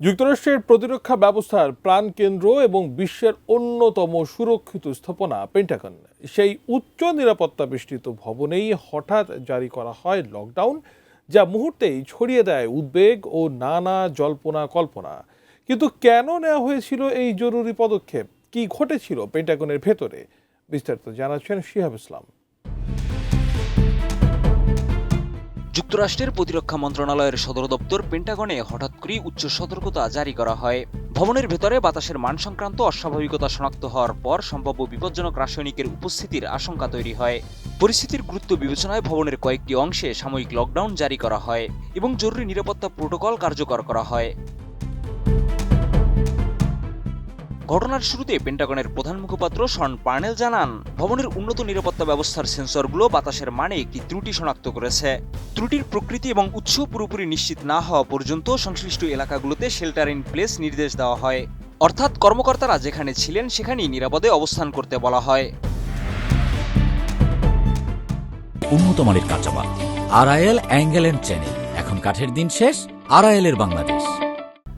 যুক্তরাষ্ট্রের প্রতিরক্ষা ব্যবস্থার প্রাণকেন্দ্র এবং বিশ্বের অন্যতম সুরক্ষিত স্থাপনা পেন্টাগন, সেই উচ্চ নিরাপত্তা বেষ্টিত ভবনেই হঠাৎ জারি করা হয় লকডাউন, যা মুহূর্তেই ছড়িয়ে দেয় উদ্বেগ ও নানা জল্পনা কল্পনা। কিন্তু কেন নেওয়া হয়েছিল এই জরুরি পদক্ষেপ, কি ঘটেছিল পেন্টাগনের ভেতরে, বিস্তারিত জানাচ্ছেন শিহাব ইসলাম। যুক্তরাষ্ট্রের প্রতিরক্ষা মন্ত্রণালয়ের সদর দপ্তর পেন্টাগনে হঠাৎ করেই উচ্চ সতর্কতা জারি করা হয়। ভবনের ভেতরে বাতাসের মান সংক্রান্ত অস্বাভাবিকতা শনাক্ত হওয়ার পর সম্ভাব্য বিপজ্জনক রাসায়নিকের উপস্থিতির আশঙ্কা তৈরি হয়। পরিস্থিতির গুরুত্ব বিবেচনায় ভবনের কয়েকটি অংশে সাময়িক লকডাউন জারি করা হয় এবং জরুরি নিরাপত্তা প্রোটোকল কার্যকর করা হয়। ঘটনার শুরুতে পেন্টাগনের প্রধান মুখপাত্র শন পার্নেল জানান, ভবনের উন্নত নিরাপত্তা ব্যবস্থার সেন্সরগুলো বাতাসের মানে একটি ত্রুটি শনাক্ত করেছে। ত্রুটির প্রকৃতি এবং উৎস পুরোপুরি নিশ্চিত না হওয়া পর্যন্ত সংশ্লিষ্ট এলাকাগুলোতে শেল্টার ইন প্লেস নির্দেশ দেওয়া হয়, অর্থাৎ কর্মকর্তারা যেখানে ছিলেন সেখানেই নিরাপদে অবস্থান করতে বলা হয়। উন্নত মানের কাঁচামাল আরআইএল অ্যাঙ্গেল এন্ড চ্যানেল, এখন কাঠের দিন শেষ, আরআইএল এর বাংলাদেশ।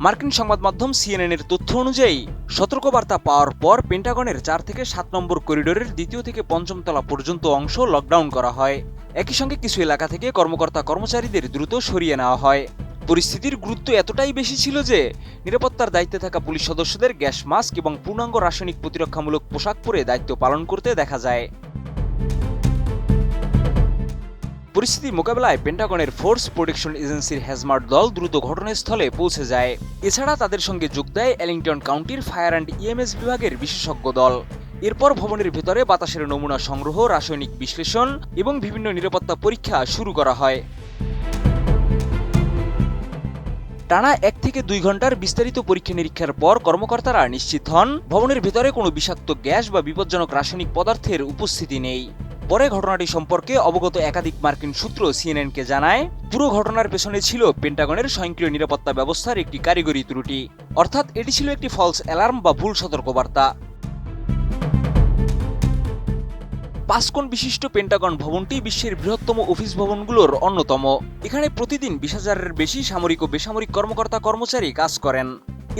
মার্কিন সংবাদ মাধ্যম সিএনএন-এর তথ্য অনুযায়ী সতর্কবার্তা পাওয়ার পর পেন্টাগনের 4 থেকে 7 নম্বর করিডোরের 2য় থেকে 5ম তলা পর্যন্ত অংশ লকডাউন করা হয়। একই সঙ্গে কিছু এলাকা থেকে কর্মচারীদের দ্রুত সরিয়ে নেওয়া হয়। পরিস্থিতির গুরুত্ব এতটাই বেশি ছিল যে নিরাপত্তার দায়িত্বে থাকা পুলিশ সদস্যদের গ্যাস মাস্ক এবং পূর্ণাঙ্গ রাসায়নিক প্রতিরক্ষামূলক পোশাক পরে দায়িত্ব পালন করতে দেখা যায়। পরিস্থিতি মোকাবেলায় পেন্টাগনের ফোর্স প্রোটেকশন এজেন্সির হ্যাজমার্ট দল দ্রুত ঘটনাস্থলে পৌঁছে যায়। এছাড়া তাদের সঙ্গে যোগ দেয় এলিংটন কাউন্টির ফায়ার অ্যান্ড ইএমএস বিভাগের বিশেষজ্ঞ দল। এরপর ভবনের ভেতরে বাতাসের নমুনা সংগ্রহ, রাসায়নিক বিশ্লেষণ এবং বিভিন্ন নিরাপত্তা পরীক্ষা শুরু করা হয়। টানা 1 থেকে 2 ঘন্টার বিস্তারিত পরীক্ষা নিরীক্ষার পর কর্মকর্তারা নিশ্চিত হন ভবনের ভেতরে কোনো বিষাক্ত গ্যাস বা বিপজ্জনক রাসায়নিক পদার্থের উপস্থিতি নেই। পরে ঘটনাটি সম্পর্কে অবগত একাধিক মার্কিন সূত্র সিএনএনকে জানায়, পুরো ঘটনার পেছনে ছিল পেন্টাগনের স্বয়ংক্রিয় নিরাপত্তা ব্যবস্থার একটি কারিগরি ত্রুটি, অর্থাৎ এটি ছিল একটি ফলস অ্যালার্ম বা ভুল সতর্কবার্তা। 5 কোণ বিশিষ্ট পেন্টাগন ভবনটি বিশ্বের বৃহত্তম অফিস ভবনগুলোর অন্যতম। এখানে প্রতিদিন 20,000-এর বেশি সামরিক ও বেসামরিক কর্মচারী কাজ করেন।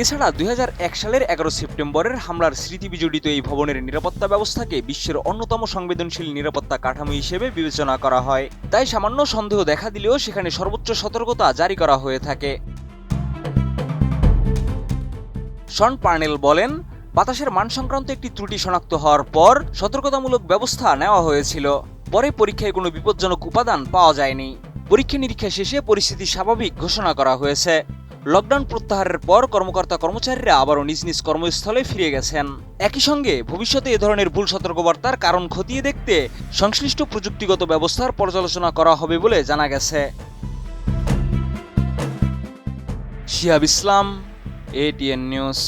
এছাড়া 2001 সালের 11 সেপ্টেম্বরের হামলার স্মৃতি বিজড়িত এই ভবনের নিরাপত্তা ব্যবস্থাকে বিশ্বের অন্যতম সংবেদনশীল নিরাপত্তা কাঠামো হিসেবে বিবেচনা করা হয়। তাই সামান্য সন্দেহ দেখা দিলেও সেখানে সর্বোচ্চ সতর্কতা জারি করা হয়ে থাকে। শন পার্নেল বলেন, বাতাসের মান সংক্রান্ত একটি ত্রুটি শনাক্ত হওয়ার পর সতর্কতামূলক ব্যবস্থা নেওয়া হয়েছিল। পরে পরীক্ষায় কোনো বিপজ্জনক উপাদান পাওয়া যায়নি। পরীক্ষা নিরীক্ষা শেষে পরিস্থিতি স্বাভাবিক ঘোষণা করা হয়েছে। লকডাউন প্রত্যাহারের পর কর্মচারীরা আবারও নিজ নিজ কর্মস্থলে ফিরে গেছেন। একই সঙ্গে ভবিষ্যতে এ ধরনের ভুল সতর্কবার্তার কারণ খতিয়ে দেখতে সংশ্লিষ্ট প্রযুক্তিগত ব্যবস্থার পর্যালোচনা করা হবে বলে জানা গেছে। শিহাব ইসলাম, এটিএন নিউজ।